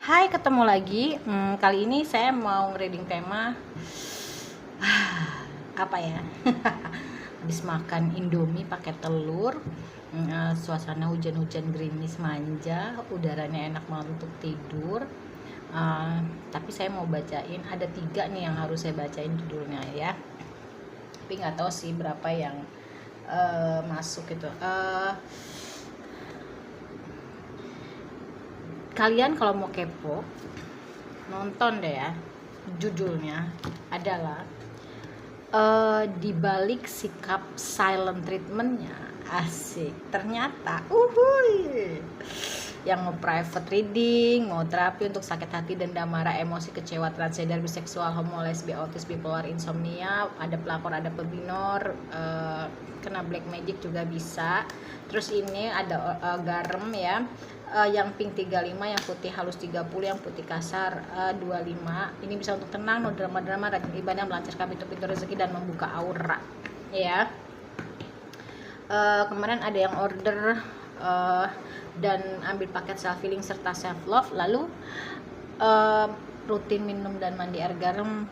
Hai, ketemu lagi. Kali ini saya mau reading tema apa ya? Habis makan Indomie pakai telur, suasana hujan-hujan gerimis manja, udaranya enak banget untuk tidur. Tapi saya mau bacain, ada 3 nih yang harus saya bacain judulnya ya. Tapi nggak tahu sih berapa yang masuk gitu. Kalian kalau mau kepo, nonton deh ya. Judulnya adalah di balik sikap silent treatmentnya, asik. Ternyata, yang mau private reading, mau terapi untuk sakit hati, dendam, marah, emosi, kecewa, transgender, biseksual, homo, lesbi, autis, bipolar, insomnia, ada pelakor, ada pebinor, kena black magic juga bisa. Terus ini ada garam ya, yang pink 35, yang putih halus 30, yang putih kasar 25. Ini bisa untuk tenang, no drama-drama, rajin ibadah, melancarkan pintu-pintu rezeki dan membuka aura ya. Kemarin ada yang order dan ambil paket self healing serta self love, lalu rutin minum dan mandi air garam,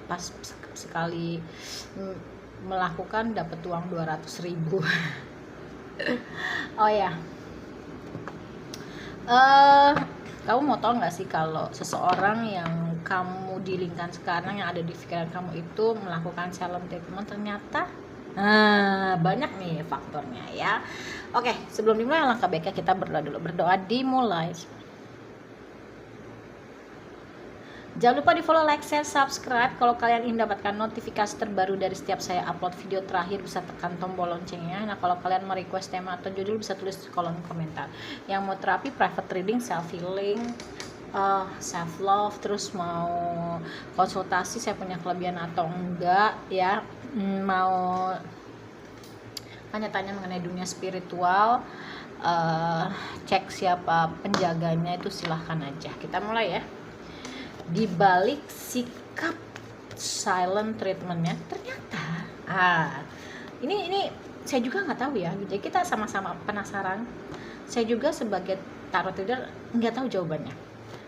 pas sekali melakukan dapat uang 200.000. Oh ya, kamu mau tahu nggak sih kalau seseorang yang kamu dealingkan sekarang, yang ada di pikiran kamu itu melakukan silent treatment, ternyata banyak nih faktornya ya. Oke, sebelum dimulai langkah baiknya kita berdoa dulu. Berdoa dimulai. Jangan lupa di follow, like, share, subscribe. Kalau kalian ingin dapatkan notifikasi terbaru dari setiap saya upload video terakhir, bisa tekan tombol loncengnya. Nah, kalau kalian mau request tema atau judul, bisa tulis di kolom komentar. Yang mau terapi, private reading, self healing, self love, terus mau konsultasi, saya punya kelebihan atau enggak ya, mau tanya-tanya mengenai dunia spiritual, cek siapa penjaganya, itu silahkan aja. Kita mulai ya. Di balik sikap silent treatmentnya, ternyata ini saya juga nggak tahu ya. Jadi kita sama-sama penasaran. Saya juga sebagai tarot reader nggak tahu jawabannya.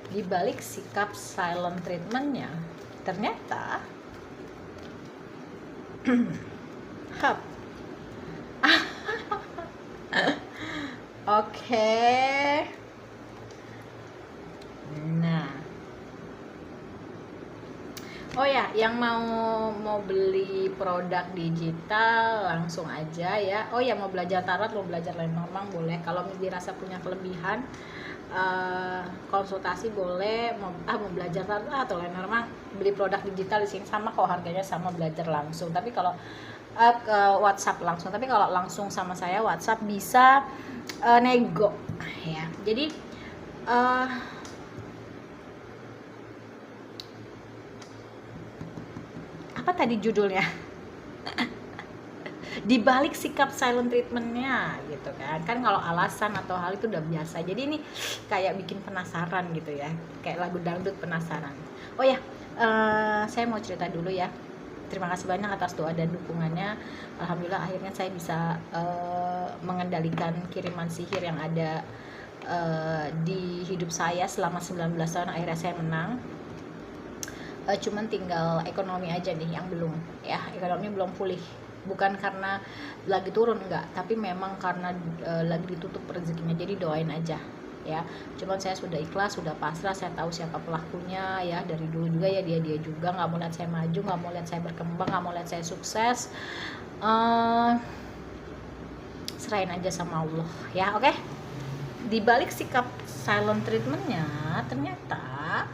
Di balik sikap silent treatmentnya, ternyata Oke. Nah, oh ya, yang mau beli produk digital langsung aja ya. Oh ya, mau belajar tarot, mau belajar Lenormand boleh. Kalau dirasa punya kelebihan, konsultasi boleh. Mau belajar tarot atau Lenormand, beli produk digital di sini sama kok, harganya sama, belajar langsung. Tapi kalau ke WhatsApp langsung. Tapi kalau langsung sama saya WhatsApp bisa nego ya. Jadi apa tadi judulnya? Di balik sikap silent treatmentnya gitu kan. Kalau alasan atau hal itu udah biasa, jadi ini kayak bikin penasaran gitu ya, kayak lagu dangdut penasaran. Oh ya, saya mau cerita dulu ya. Terima kasih banyak atas doa dan dukungannya. Alhamdulillah akhirnya saya bisa mengendalikan kiriman sihir yang ada di hidup saya selama 19 tahun. Akhirnya saya menang. Cuman tinggal ekonomi aja nih yang belum ya, ekonomi belum pulih. Bukan karena lagi turun, enggak, tapi memang karena lagi ditutup rezekinya. Jadi doain aja ya. Cuman saya sudah ikhlas, sudah pasrah. Saya tahu siapa pelakunya ya, dari dulu juga ya, dia juga nggak mau lihat saya maju, nggak mau lihat saya berkembang, nggak mau lihat saya sukses. Serahin aja sama Allah ya. Oke. Di balik sikap silent treatmentnya, ternyata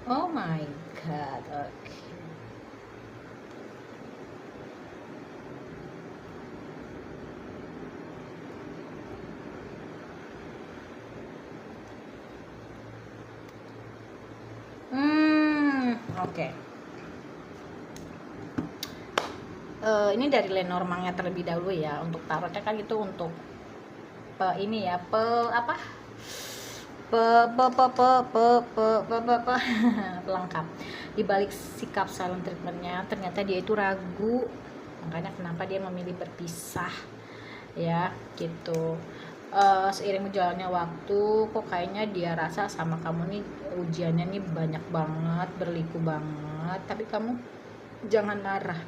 oh my god, oke. Oke. Ini dari Lenormandnya terlebih dahulu ya. Untuk tarotnya kan itu untuk ini ya, pelengkap. Di balik sikap silent treatmentnya, ternyata dia itu ragu Makanya kenapa dia memilih berpisah, ya gitu. Seiring berjalannya waktu, kok kayaknya dia rasa sama kamu nih ujiannya nih banyak banget, berliku banget. Tapi kamu jangan marah.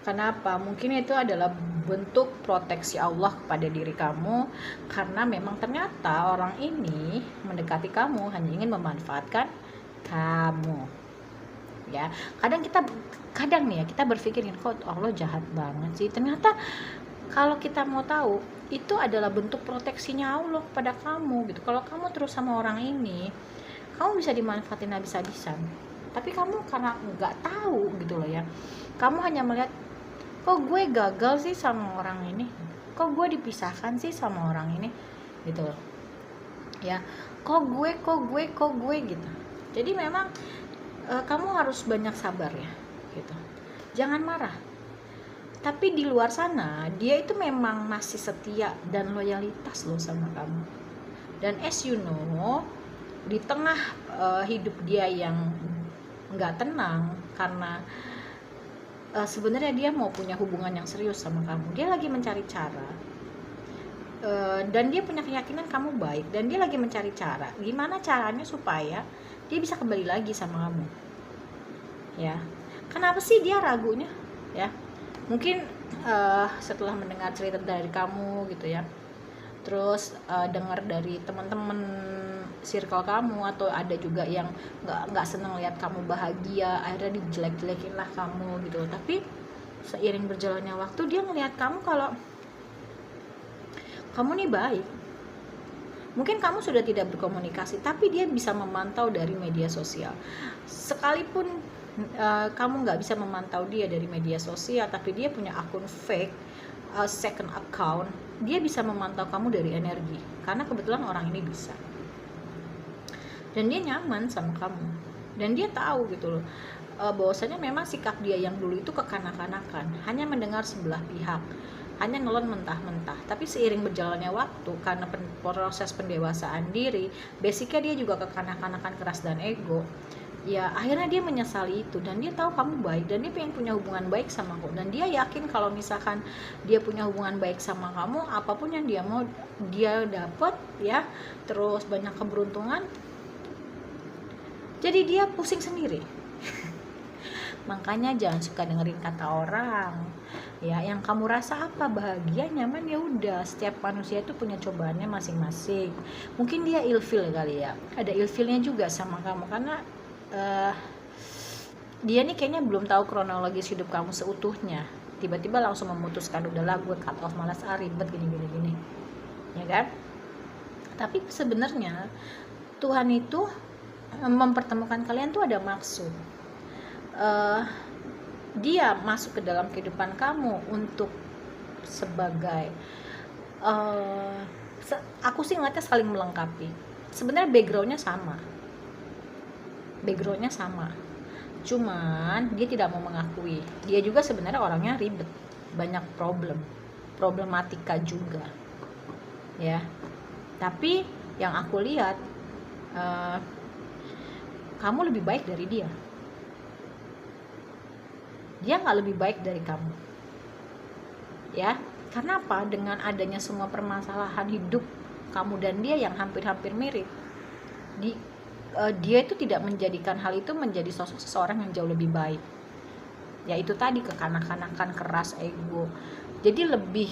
Kenapa? Mungkin itu adalah bentuk proteksi Allah kepada diri kamu, karena memang ternyata orang ini mendekati kamu hanya ingin memanfaatkan kamu. Ya, kadang nih ya kita berpikirin, kok Allah jahat banget sih. Ternyata kalau kita mau tahu, itu adalah bentuk proteksinya Allah kepada kamu gitu. Kalau kamu terus sama orang ini, kamu bisa dimanfaatin habis-habisan. Tapi kamu karena nggak tahu gitu loh ya, kamu hanya melihat, kok gue gagal sih sama orang ini, kok gue dipisahkan sih sama orang ini gitu loh ya, kok gue gitu. Jadi memang kamu harus banyak sabar ya gitu, jangan marah. Tapi di luar sana dia itu memang masih setia dan loyalitas loh sama kamu. Dan as you know, di tengah hidup dia yang nggak tenang karena sebenarnya dia mau punya hubungan yang serius sama kamu, dia lagi mencari cara, dan dia punya keyakinan kamu baik, dan dia lagi mencari cara gimana caranya supaya dia bisa kembali lagi sama kamu ya. Kenapa sih dia ragunya ya? Mungkin setelah mendengar cerita dari kamu gitu ya, terus dengar dari teman-teman circle kamu, atau ada juga yang nggak senang lihat kamu bahagia, akhirnya dijelek-jelekin lah kamu gitu. Tapi seiring berjalannya waktu, dia ngelihat kamu kalau kamu nih baik. Mungkin kamu sudah tidak berkomunikasi, tapi dia bisa memantau dari media sosial. Sekalipun kamu nggak bisa memantau dia dari media sosial, tapi dia punya akun fake, second account, dia bisa memantau kamu dari energi, karena kebetulan orang ini bisa. Dan dia nyaman sama kamu, dan dia tahu gitu loh, bahwasanya memang sikap dia yang dulu itu kekanak-kanakan, hanya mendengar sebelah pihak, hanya nelon mentah-mentah. Tapi seiring berjalannya waktu, karena proses pendewasaan diri, basicnya dia juga kekanak-kanakan, keras dan ego ya, akhirnya dia menyesali itu, dan dia tahu kamu baik, dan dia pengen punya hubungan baik sama kamu, dan dia yakin kalau misalkan dia punya hubungan baik sama kamu, apapun yang dia mau dia dapat ya, terus banyak keberuntungan. Jadi dia pusing sendiri. Makanya jangan suka dengerin kata orang ya. Yang kamu rasa apa, bahagia, nyaman, ya udah. Setiap manusia itu punya cobaannya masing-masing. Mungkin dia ilfil kali ya, ada ilfilnya juga sama kamu, karena dia nih kayaknya belum tahu kronologis hidup kamu seutuhnya. Tiba-tiba langsung memutuskan, udahlah gue cut off, malas ribet gini ya kan. Tapi sebenarnya Tuhan itu mempertemukan kalian tuh ada maksud. Dia masuk ke dalam kehidupan kamu untuk sebagai aku sih ngeliatnya saling melengkapi. Sebenarnya backgroundnya sama, cuman dia tidak mau mengakui. Dia juga sebenarnya orangnya ribet, banyak problematika juga ya. Tapi yang aku lihat, kamu lebih baik dari dia nggak lebih baik dari kamu ya. Karena apa? Dengan adanya semua permasalahan hidup kamu dan dia yang hampir-hampir mirip, dia itu tidak menjadikan hal itu menjadi sosok seseorang yang jauh lebih baik. Yaitu tadi kekanak-kanakan, keras, ego. Jadi lebih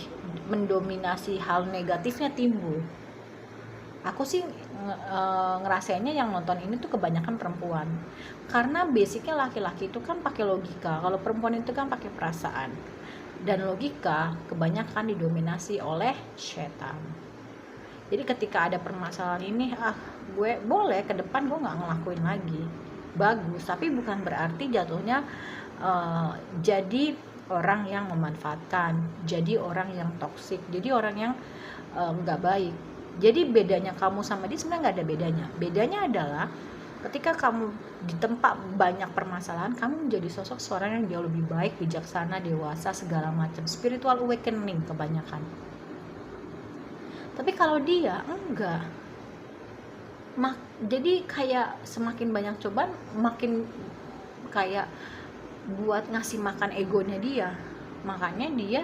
mendominasi, hal negatifnya timbul. Aku sih ngerasainnya yang nonton ini tuh kebanyakan perempuan, karena basicnya laki-laki itu kan pakai logika, kalau perempuan itu kan pakai perasaan, dan logika kebanyakan didominasi oleh setan. Jadi ketika ada permasalahan ini, gue boleh ke depan gue nggak ngelakuin lagi, bagus, tapi bukan berarti jatuhnya jadi orang yang memanfaatkan, jadi orang yang toksik, jadi orang yang nggak baik. Jadi bedanya kamu sama dia sebenarnya nggak ada bedanya. Bedanya adalah ketika kamu di tempat banyak permasalahan, kamu menjadi sosok seorang yang jauh lebih baik, bijaksana, dewasa, segala macam, spiritual awakening kebanyakan. Tapi kalau dia enggak, jadi kayak semakin banyak cobaan, makin kayak buat ngasih makan egonya dia. makanya dia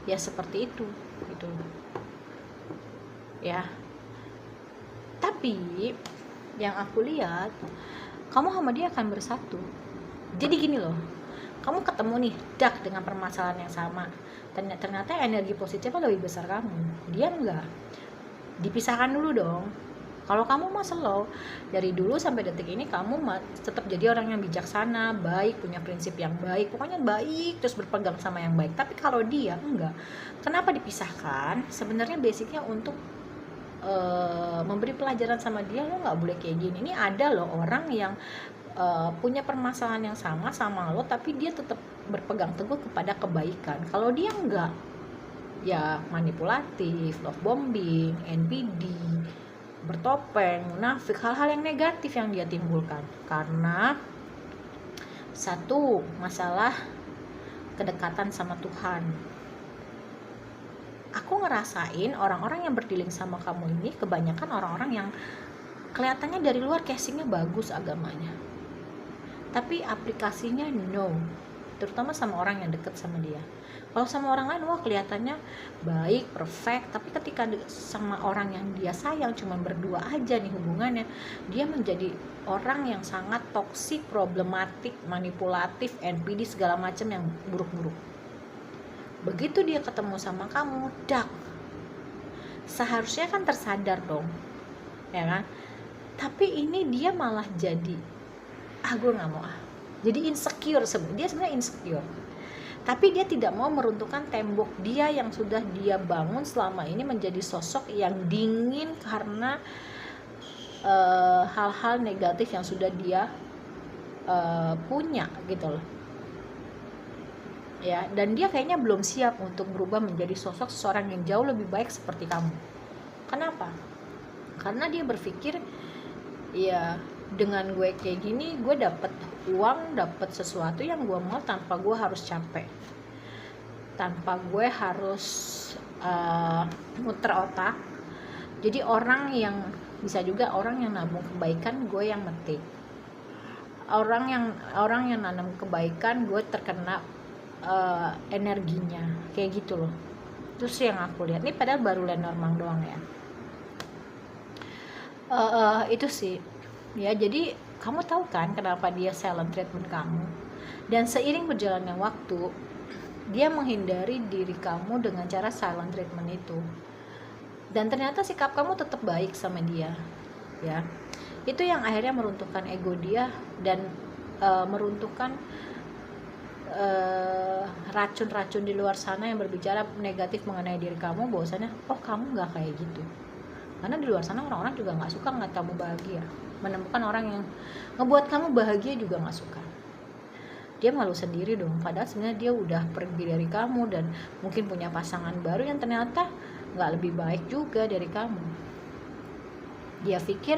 ya seperti itu gitu ya. Tapi yang aku lihat, kamu sama dia akan bersatu. Jadi gini loh, kamu ketemu nih dengan permasalahan yang sama, ternyata energi positifnya lebih besar kamu, dia enggak. Dipisahkan dulu dong. Kalau kamu mah slow, dari dulu sampai detik ini kamu tetap jadi orang yang bijaksana, baik, punya prinsip yang baik, pokoknya baik, terus berpegang sama yang baik. Tapi kalau dia enggak, kenapa dipisahkan? Sebenarnya basicnya untuk memberi pelajaran sama dia, lo nggak boleh kayak gini. Ini ada loh orang yang punya permasalahan yang sama lo, tapi dia tetap berpegang teguh kepada kebaikan. Kalau dia enggak, ya manipulatif, love bombing, NPD, bertopeng, munafik, hal-hal yang negatif yang dia timbulkan. Karena satu, masalah kedekatan sama Tuhan. Aku ngerasain orang-orang yang berdealing sama kamu ini kebanyakan orang-orang yang kelihatannya dari luar casingnya bagus agamanya, tapi aplikasinya no, terutama sama orang yang deket sama dia. Kalau sama orang lain, wah kelihatannya baik, perfect, tapi ketika sama orang yang dia sayang, cuma berdua aja nih hubungannya, dia menjadi orang yang sangat toksik, problematik, manipulatif, NPD, segala macam yang buruk-buruk. Begitu dia ketemu sama kamu, seharusnya kan tersadar dong, ya kan? Tapi ini dia malah jadi, gue nggak mau jadi insecure. Dia sebenarnya insecure, tapi dia tidak mau meruntuhkan tembok dia yang sudah dia bangun selama ini menjadi sosok yang dingin karena hal-hal negatif yang sudah dia punya gitu loh ya. Dan dia kayaknya belum siap untuk berubah menjadi sosok seseorang yang jauh lebih baik seperti kamu. Kenapa? Karena dia berpikir, ya dengan gue kayak gini, gue dapat uang, dapat sesuatu yang gue mau tanpa gue harus capek, tanpa gue harus muter otak. Jadi orang yang bisa juga orang yang nabung kebaikan, gue yang metik. Orang yang nanam kebaikan, gue terkena energinya, kayak gitu loh. Terus yang aku lihat ini padahal baru Lenormand doang ya. Itu sih ya. Jadi kamu tahu kan kenapa dia silent treatment kamu, dan seiring berjalannya waktu dia menghindari diri kamu dengan cara silent treatment itu, dan ternyata sikap kamu tetap baik sama dia ya. Itu yang akhirnya meruntuhkan ego dia dan meruntuhkan racun-racun di luar sana yang berbicara negatif mengenai diri kamu, bahwasanya oh kamu nggak kayak gitu. Karena di luar sana orang-orang juga nggak suka ngeliat kamu bahagia. Menemukan orang yang ngebuat kamu bahagia juga nggak suka. Dia malu sendiri dong, padahal sebenarnya dia udah pergi dari kamu dan mungkin punya pasangan baru yang ternyata nggak lebih baik juga dari kamu. Dia pikir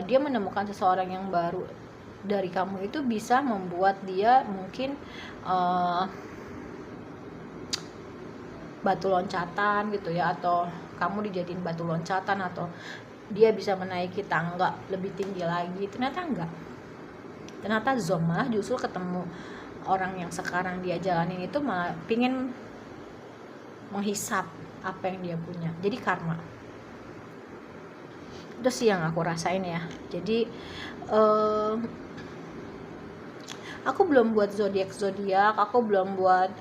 dia menemukan seseorang yang baru dari kamu itu bisa membuat dia mungkin batu loncatan gitu ya, atau kamu dijadiin batu loncatan, atau dia bisa menaiki tangga lebih tinggi lagi. Ternyata enggak. Ternyata Zoma justru ketemu orang yang sekarang dia jalanin itu malah pingin menghisap apa yang dia punya. Jadi karma. Itu sih yang aku rasain ya. Jadi aku belum buat zodiak, aku belum buat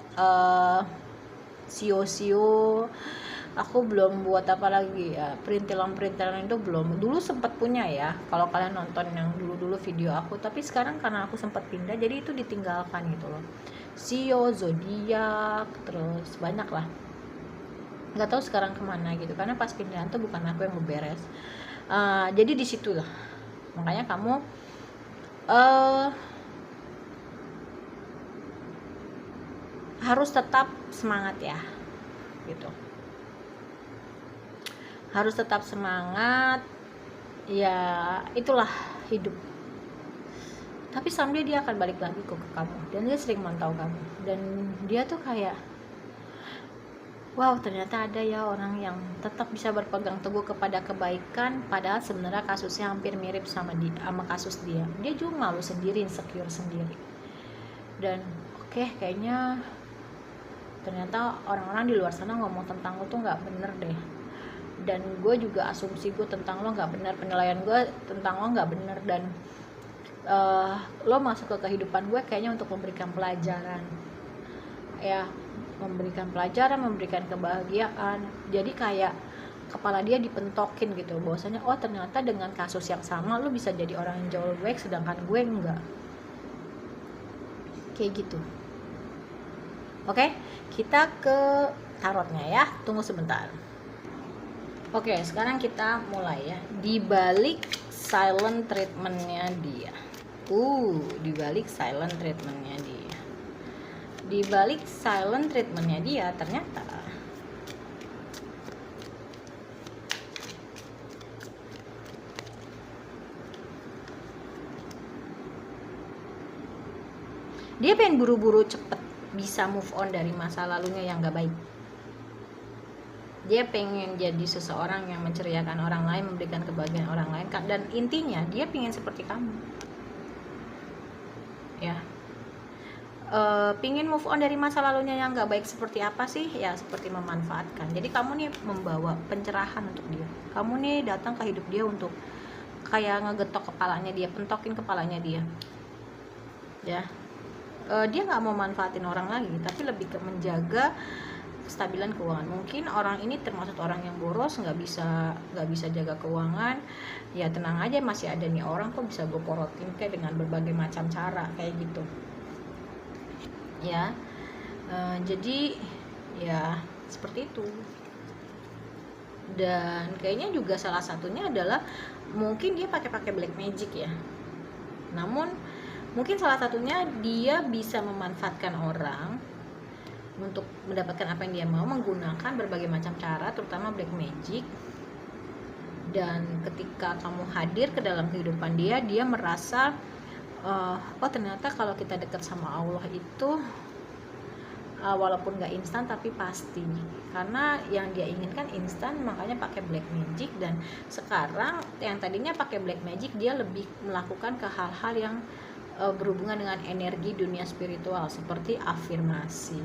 sio, aku belum buat apa lagi ya, perintilan itu belum. Dulu sempat punya ya, kalau kalian nonton yang dulu video aku, tapi sekarang karena aku sempat pindah jadi itu ditinggalkan gitu loh. Sio, zodiak, terus banyak lah, nggak tahu sekarang kemana gitu, karena pas pindahan tuh bukan aku yang beberes. Jadi di situ lah, makanya kamu harus tetap semangat ya gitu, harus tetap semangat ya, itulah hidup. Tapi someday dia akan balik lagi kok ke kamu, dan dia sering mantau kamu, dan dia tuh kayak wow, ternyata ada ya orang yang tetap bisa berpegang teguh kepada kebaikan, padahal sebenarnya kasusnya hampir mirip sama kasus dia juga malu sendiri, insecure sendiri. Dan oke, kayaknya ternyata orang-orang di luar sana ngomong tentang lo tuh nggak bener deh, dan gue juga asumsi gue tentang lo nggak bener, penilaian gue tentang lo nggak bener, dan lo masuk ke kehidupan gue kayaknya untuk memberikan pelajaran, ya, memberikan pelajaran, memberikan kebahagiaan. Jadi kayak kepala dia dipentokin gitu, bahwasanya oh ternyata dengan kasus yang sama lo bisa jadi orang yang jauh lebih baik, sedangkan gue enggak, kayak gitu. Oke, kita ke tarotnya ya, tunggu sebentar. Oke, sekarang kita mulai ya. Di balik silent treatmentnya dia. Di balik silent treatmentnya dia. Di balik silent treatmentnya dia ternyata dia pengen buru-buru cepet bisa move on dari masa lalunya yang gak baik. Dia pengen jadi seseorang yang menceriakan orang lain, memberikan kebahagiaan orang lain, dan intinya dia pengen seperti kamu, ya. Pingin move on dari masa lalunya yang gak baik seperti apa sih? Ya seperti memanfaatkan. Jadi kamu nih membawa pencerahan untuk dia. Kamu nih datang ke hidup dia untuk kayak ngegetok kepalanya dia, pentokin kepalanya dia, ya. Dia nggak mau manfaatin orang lagi, tapi lebih ke menjaga kestabilan keuangan. Mungkin orang ini termasuk orang yang boros, nggak bisa jaga keuangan. Ya tenang aja, masih ada nih orang kok bisa gue porotin kayak dengan berbagai macam cara kayak gitu, ya. Jadi ya seperti itu. Dan kayaknya juga salah satunya adalah mungkin dia pakai black magic ya. Namun mungkin salah satunya dia bisa memanfaatkan orang untuk mendapatkan apa yang dia mau, menggunakan berbagai macam cara, terutama black magic. Dan ketika kamu hadir ke dalam kehidupan dia merasa oh ternyata kalau kita dekat sama Allah itu walaupun gak instan tapi pasti, karena yang dia inginkan instan, makanya pakai black magic. Dan sekarang yang tadinya pakai black magic, dia lebih melakukan ke hal-hal yang berhubungan dengan energi dunia spiritual seperti afirmasi.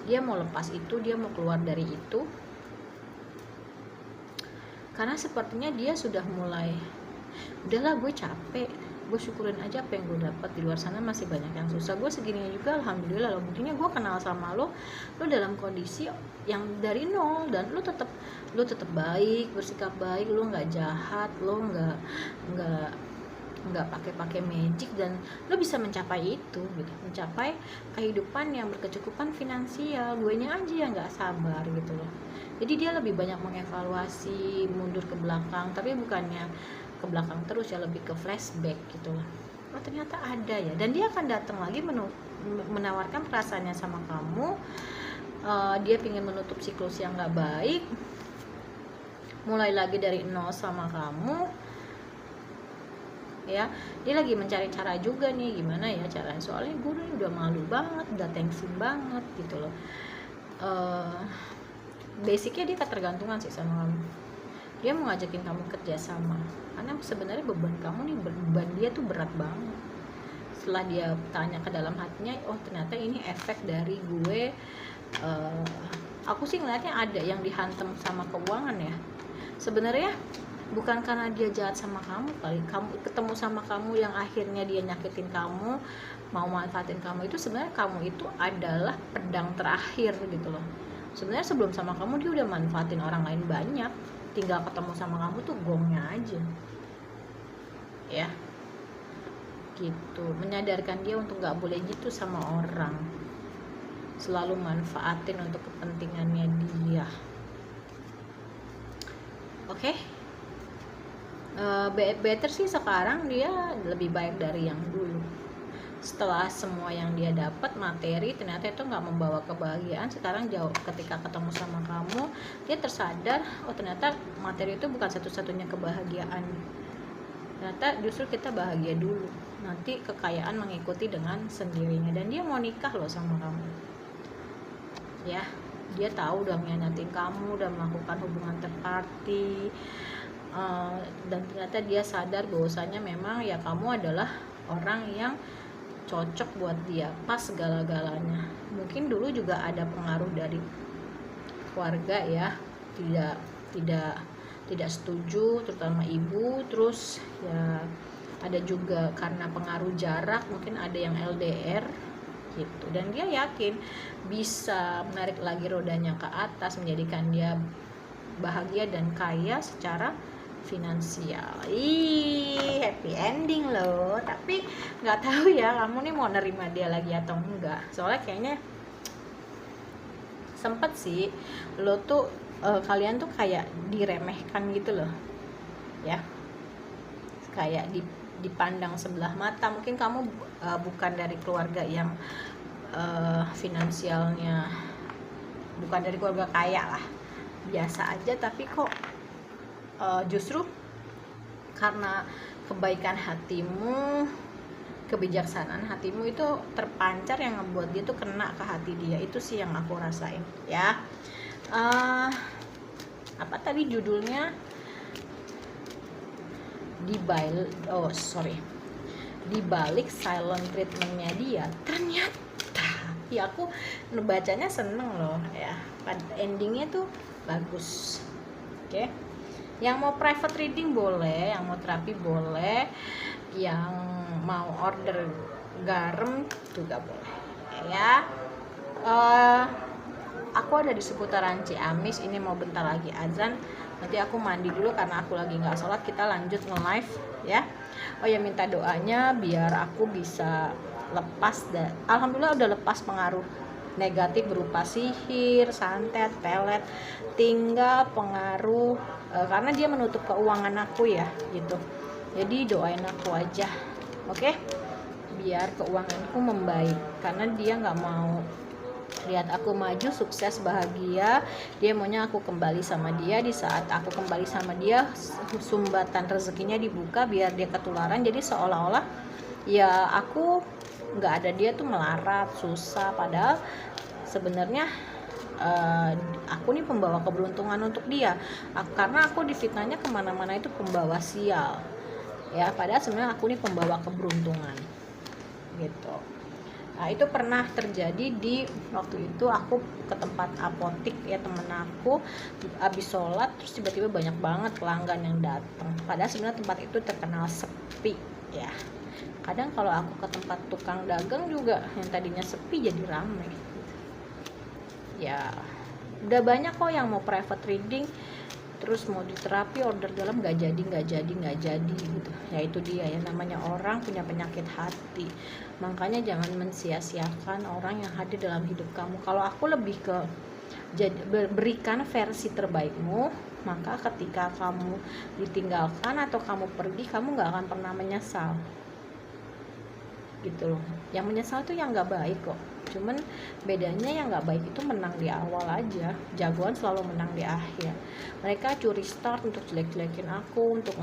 Dia mau lepas itu, dia mau keluar dari itu, karena sepertinya dia sudah mulai, udahlah gue capek, gue syukurin aja apa yang gue dapat, di luar sana masih banyak yang susah, gue segini juga alhamdulillah loh. Buktinya gue kenal sama lo dalam kondisi yang dari nol, dan lo tetap baik, bersikap baik, lo nggak jahat, lo nggak pakai magic, dan lo bisa mencapai itu gitu, mencapai kehidupan yang berkecukupan finansial. Gue nya aja yang nggak sabar gitu loh. Jadi dia lebih banyak mengevaluasi, mundur ke belakang, tapi bukannya ke belakang terus ya, lebih ke flashback gitu loh. Oh ternyata ada ya, dan dia akan datang lagi menawarkan perasaannya sama kamu. Dia ingin menutup siklus yang nggak baik, mulai lagi dari nol sama kamu, ya. Dia lagi mencari cara juga nih, gimana ya caranya, soalnya gue udah malu banget, udah tensin banget gitu loh. Basicnya dia ketergantungan sih sama kamu. Dia mau ngajakin kamu kerja sama, karena sebenarnya beban kamu nih, beban dia tuh berat banget. Setelah dia tanya ke dalam hatinya, oh ternyata ini efek dari gue. Aku sih ngeliatnya ada yang dihantam sama keuangan ya. Sebenarnya bukan karena dia jahat sama kamu kali, kamu ketemu sama kamu yang akhirnya dia nyakitin kamu, mau manfaatin kamu, itu sebenarnya kamu itu adalah pedang terakhir gitu loh. Sebenarnya sebelum sama kamu dia udah manfaatin orang lain banyak, tinggal ketemu sama kamu tuh gongnya aja, ya gitu. Menyadarkan dia untuk nggak boleh gitu sama orang, selalu manfaatin untuk kepentingannya dia. Oke. Better sih sekarang dia lebih baik dari yang dulu. Setelah semua yang dia dapat materi ternyata itu nggak membawa kebahagiaan, sekarang jauh ketika ketemu sama kamu dia tersadar, oh ternyata materi itu bukan satu-satunya kebahagiaan, ternyata justru kita bahagia dulu, nanti kekayaan mengikuti dengan sendirinya. Dan dia mau nikah loh sama kamu, ya. Dia tahu udah ngianatin kamu, udah melakukan hubungan third party, dan ternyata dia sadar bahwasanya memang ya kamu adalah orang yang cocok buat dia, pas segala-galanya. Mungkin dulu juga ada pengaruh dari keluarga ya, tidak setuju, terutama ibu. Terus ya ada juga karena pengaruh jarak, mungkin ada yang LDR gitu, dan dia yakin bisa menarik lagi rodanya ke atas, menjadikan dia bahagia dan kaya secara finansial. Happy ending loh. Tapi nggak tahu ya kamu nih mau nerima dia lagi atau enggak, soalnya kayaknya sempet sih lo tuh kalian tuh kayak diremehkan gitu loh ya, kayak dipandang sebelah mata. Mungkin kamu bukan dari keluarga yang finansialnya, bukan dari keluarga kaya lah, biasa aja, tapi kok justru karena kebaikan hatimu, kebijaksanaan hatimu itu terpancar, yang ngebuat dia tuh kena ke hati dia. Itu sih yang aku rasain ya. Apa tadi judulnya? Di balik silent treatmentnya dia, ternyata ya aku bacanya seneng loh ya, endingnya tuh bagus. Oke. Yang mau private reading boleh, yang mau terapi boleh, yang mau order garam juga boleh ya. Aku ada di seputaran Ciamis, ini mau bentar lagi azan, nanti aku mandi dulu karena aku lagi nggak sholat. Kita lanjut nge-live ya. Oh ya, minta doanya biar aku bisa lepas alhamdulillah udah lepas pengaruh negatif berupa sihir, santet, pelet. Tinggal pengaruh karena dia menutup keuangan aku ya gitu. Jadi doain aku aja, oke? Biar keuanganku membaik, karena dia nggak mau lihat aku maju, sukses, bahagia. Dia maunya aku kembali sama dia. Di saat aku kembali sama dia, sumbatan rezekinya dibuka biar dia ketularan. Jadi seolah-olah ya aku nggak ada dia tuh melarat, susah. Padahal sebenarnya aku nih pembawa keberuntungan untuk dia. Karena aku difitnahnya kemana-mana itu pembawa sial ya, padahal sebenarnya aku nih pembawa keberuntungan gitu. Nah, itu pernah terjadi di waktu itu aku ke tempat apotik ya, temen aku habis sholat, terus tiba-tiba banyak banget pelanggan yang datang. Padahal sebenarnya tempat itu terkenal sepi ya. Kadang kalau aku ke tempat tukang dagang juga yang tadinya sepi jadi ramai. Ya, udah banyak kok yang mau private reading, terus mau diterapi order dalam nggak jadi gitu. Ya itu dia ya, namanya orang punya penyakit hati. Makanya jangan mensia-siakan orang yang hadir dalam hidup kamu. Kalau aku lebih ke berikan versi terbaikmu, maka ketika kamu ditinggalkan atau kamu pergi, kamu nggak akan pernah menyesal gitu loh. Yang menyesal tuh yang nggak baik kok. Cuman bedanya yang nggak baik itu menang di awal aja, jagoan selalu menang di akhir. Mereka curi start untuk jelek-jelekin aku, untuk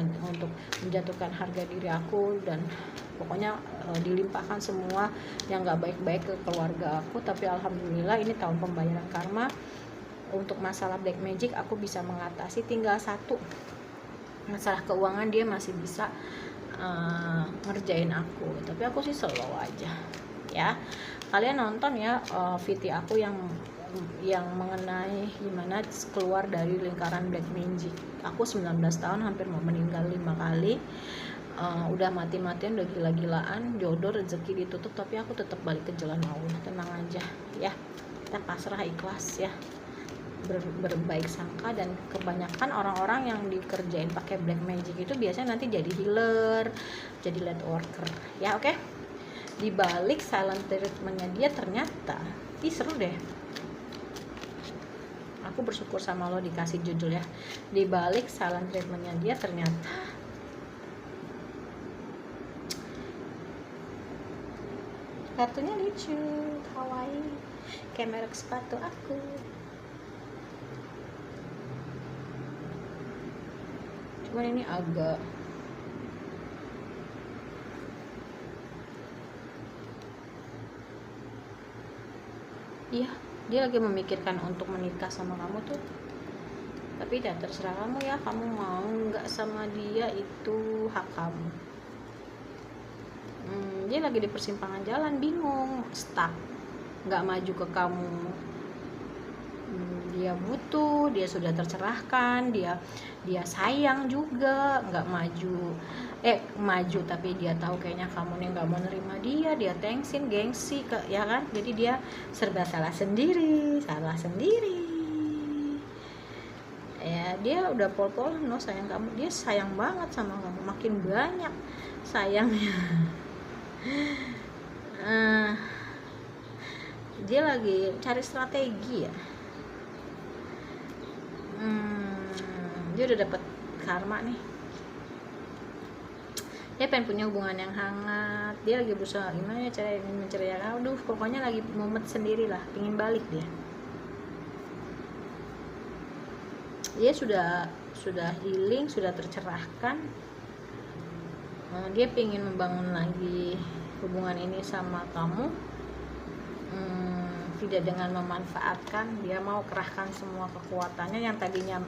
menjatuhkan harga diri aku, dan pokoknya dilimpahkan semua yang nggak baik-baik ke keluarga aku. Tapi alhamdulillah ini tahun pembayaran karma. Untuk masalah black magic aku bisa mengatasi, tinggal satu, masalah keuangan dia masih bisa ngerjain aku, tapi aku sih slow aja ya. Kalian nonton ya VT aku yang mengenai gimana keluar dari lingkaran black magic. Aku 19 tahun hampir mau meninggal 5 kali, udah mati-matian, udah gila-gilaan, jodoh rezeki ditutup, tapi aku tetap balik ke jalan Allah. Tenang aja ya, kita pasrah, ikhlas ya, berbaik sangka. Dan kebanyakan orang-orang yang dikerjain pakai black magic itu biasanya nanti jadi healer, jadi light worker ya. Oke. Di balik silent treatmentnya dia ternyata seru deh. Aku bersyukur sama lo dikasih judul ya, di balik silent treatmentnya dia ternyata kartunya lucu, kawaii, kayak merek sepatu aku. Cuman ini agak iya, dia lagi memikirkan untuk menikah sama kamu tuh. Tapi ya terserah kamu ya, kamu mau nggak sama dia itu hak kamu. dia lagi di persimpangan jalan, bingung, stuck, nggak maju ke kamu. Dia butuh, dia sudah tercerahkan, dia sayang juga, nggak maju tapi dia tahu kayaknya kamu nih nggak mau nerima dia tengsin, gengsi ya kan, jadi dia serba salah sendiri ya. Dia udah pol-polan loh sayang kamu, dia sayang banget sama kamu, makin banyak sayangnya. Dia lagi cari strategi ya. Dia udah dapet karma nih, dia pengen punya hubungan yang hangat, dia lagi berusaha gimana ya cara mencari, aduh pokoknya lagi mumet sendiri lah, pingin balik dia sudah healing, sudah tercerahkan. Dia pingin membangun lagi hubungan ini sama kamu, tidak dengan memanfaatkan, dia mau kerahkan semua kekuatannya yang tadinya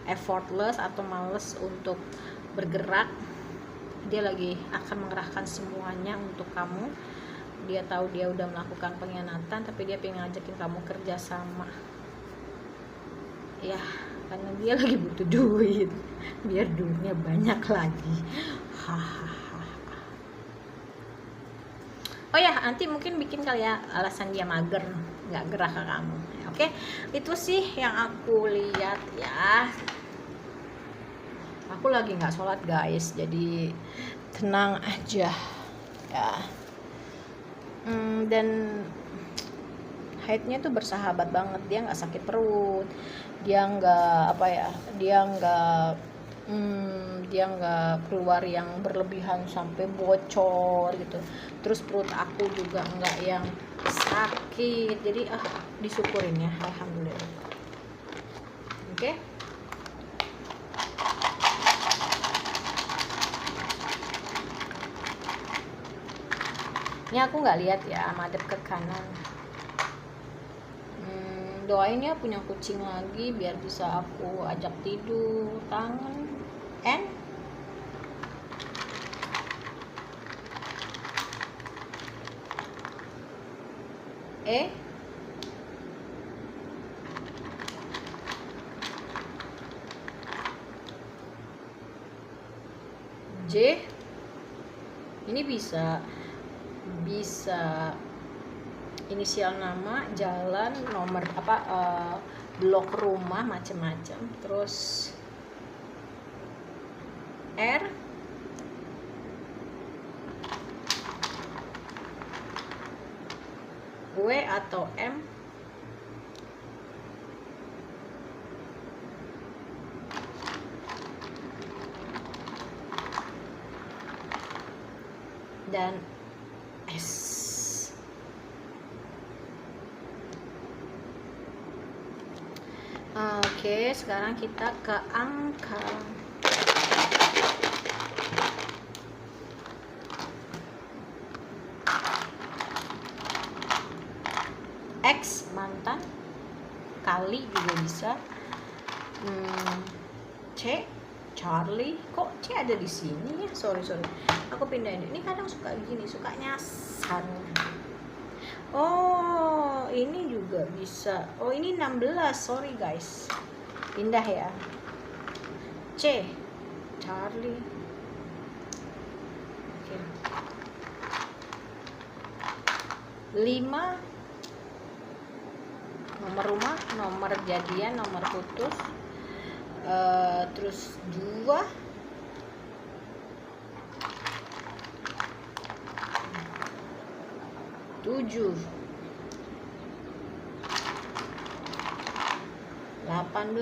effortless atau males untuk bergerak. Dia lagi akan mengerahkan semuanya untuk kamu. Dia tahu dia udah melakukan pengkhianatan, tapi dia pengen ngajakin kamu kerja sama ya, karena dia lagi butuh duit biar duitnya banyak lagi. Oh ya, nanti mungkin bikin kali ya alasan dia mager, nggak gerak ke kamu. Oke, itu sih yang aku lihat ya. Aku lagi nggak sholat guys, jadi tenang aja ya. Dan haidnya tuh bersahabat banget, dia nggak sakit perut, dia nggak keluar yang berlebihan sampai bocor gitu. Terus perut aku juga nggak yang sakit, jadi disyukurin ya, alhamdulillah. Oke. Ini aku nggak lihat ya, madep ke kanan. Doain ya punya kucing lagi biar bisa aku ajak tidur. Tangan N E J. Ini bisa inisial nama, jalan, nomor blok rumah, macam-macam. Terus R, W atau M, dan S. Oke, sekarang kita ke angka. X mantan, kali juga bisa. C Charlie, kok C ada di sini ya? Sorry, aku pindahin. Ini kadang suka gini, suka nyasar. Oh, ini juga bisa. Oh, ini 16. Sorry guys. Pindah ya. C Charlie. Oke. 5 nomor rumah, nomor jadian, nomor putus. Terus 2 7 18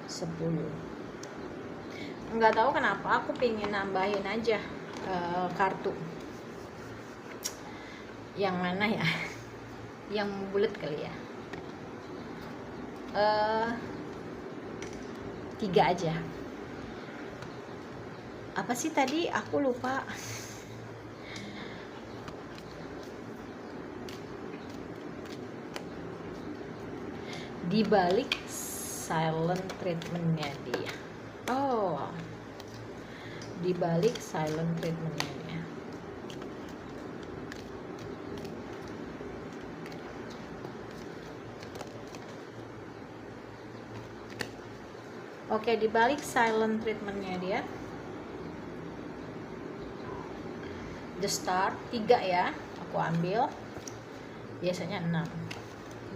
10. Nggak tahu kenapa aku pengen nambahin aja kartu. Yang mana ya? Yang bulat kali ya. 3 aja. Apa sih tadi? Aku lupa. Di balik silent treatmentnya dia. Oh, di balik silent treatmentnya ya. Oke, di balik silent treatmentnya dia, the star 3 ya, aku ambil, biasanya 6.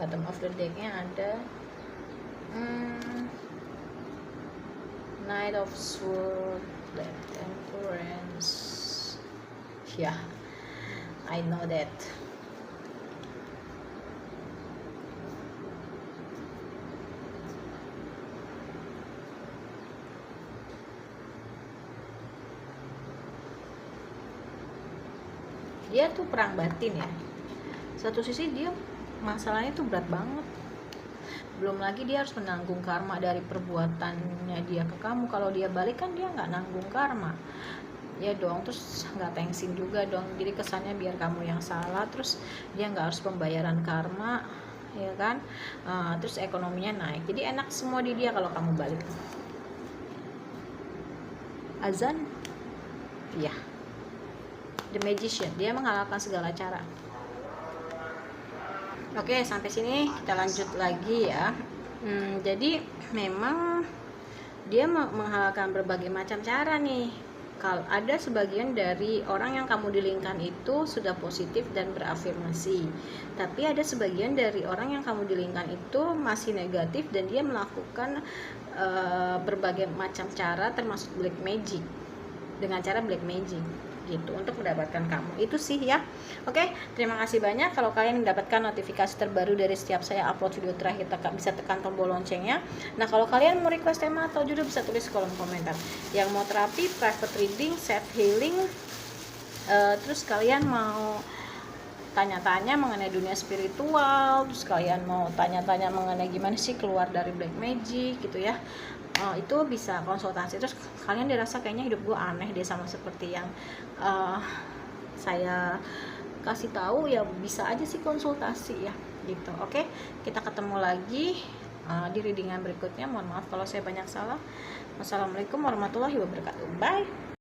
Bottom of the decknya ada Knight of Sword, Temperance. Yeah, I know that. Dia tuh perang batin ya. Satu sisi dia masalahnya tuh berat banget. Belum lagi dia harus menanggung karma dari perbuatannya dia ke kamu. Kalau dia balik kan dia nggak nanggung karma ya dong, terus nggak thanksin juga dong. Jadi kesannya biar kamu yang salah, terus dia nggak harus pembayaran karma ya kan. Terus ekonominya naik, jadi enak semua di dia kalau kamu balik. Azan ya, The Magician, dia mengalahkan segala cara. Oke, sampai sini kita lanjut lagi ya. Jadi memang dia menghalalkan berbagai macam cara nih. Kalau ada sebagian dari orang yang kamu dilingkan itu sudah positif dan berafirmasi, tapi ada sebagian dari orang yang kamu dilingkan itu masih negatif dan dia melakukan berbagai macam cara, termasuk black magic, dengan cara black magic gitu untuk mendapatkan kamu. Itu sih ya. Oke, terima kasih banyak. Kalau kalian mendapatkan notifikasi terbaru dari setiap saya upload video terakhir, bisa tekan tombol loncengnya. Nah, kalau kalian mau request tema atau judul bisa tulis kolom komentar. Yang mau terapi, private reading, self healing, terus kalian mau tanya-tanya mengenai dunia spiritual, terus kalian mau tanya-tanya mengenai gimana sih keluar dari black magic gitu ya, itu bisa konsultasi. Terus kalian dirasa kayaknya hidup gue aneh deh, sama seperti yang saya kasih tahu, ya bisa aja sih konsultasi ya gitu. Oke, kita ketemu lagi di readingan berikutnya. Mohon maaf kalau saya banyak salah. Wassalamualaikum warahmatullahi wabarakatuh. Bye.